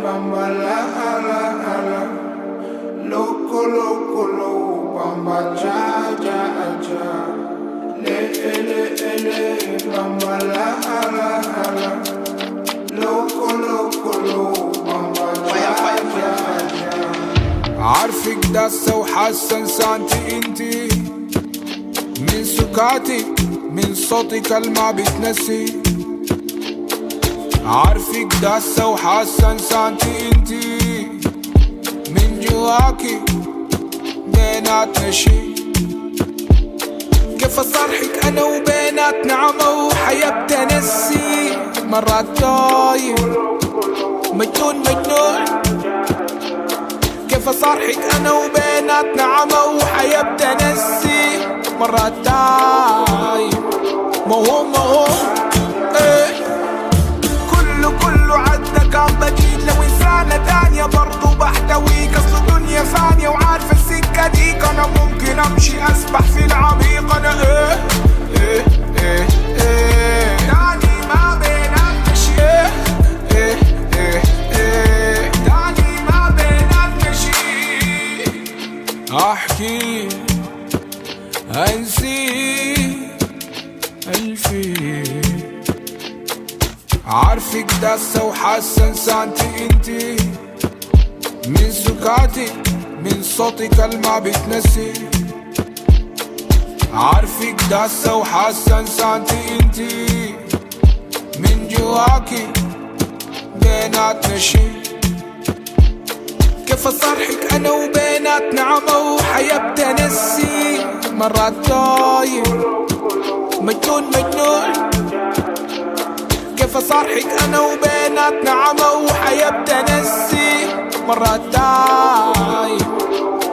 bamba la ala ala, loco loco lo, bamba cha cha cha. Bamba la ala ala, loco loco lo, bamba cha cha cha. عارفك داسة وحاسة انسانتي انتي، من سكاتي من صوتي كلمة بتنسي. عارفك داسة وحاسة انسانتي انتي، من جواكي بيناتنا شي. كيف اصارحك انا وبيناتنا عمى وحياة بتنسي. مرات دايم مجنون مجنون. كيف اصارحك انا وبيناتنا عمى وحياة بتنسي. مرات دايم ما هو ايه. كله عدى كان بجيد. لو انسانة تانية برضو بحتويك. اصل الدنيا فانية وعارفة السكة ديك. انا ممكن امشي اسبح في العميق. انا ايه تاني ما بيناتنا شي. تاني ما بيناتنا شي. احكي انسي الفي. عارفك داسة وحاسة انسانتي انتي، من سكاتي من صوتي كلمة بتنسي. عارفك داسة وحاسة انسانتي انتي، من جواكي بيناتنا شي. كيف اصارحك انا وبيناتنا عمى وحياة بتنسي. مرات دايم مجنون مجنون. كيف اصارحك انا وبيناتنا عمى وحياة بتنسي. مرات دايم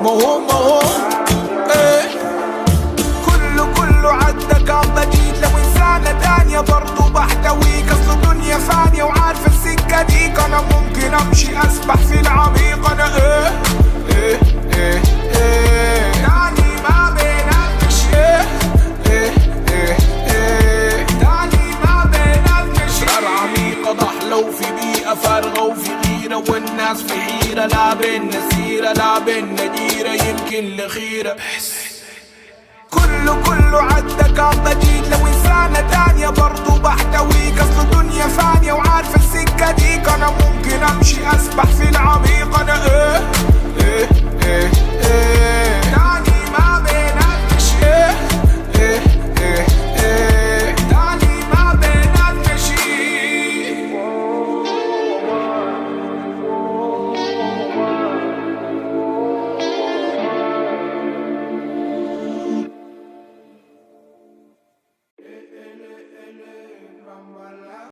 ما هو ايه. كله عدى كان بجيد. لو انسانة تانية برضو بحتويك. اصل الدنيا فانية وعارفة السكة ديك. انا ممكن امشي اسبح في العميق. انا ايه تاني ما بيناتنا شي. تاني ما بيناتنا شي. اسرار عميقة ضحلة وفي بيئة فارغة وفي غيرة. والناس في حيرة، لا بينا سيرة لا بينا ديرة، يمكن لخيرة. كله عدى كان بجيد. لو انسانة تانية برضو بحتويك. اصل الدنيا فانية وعارفة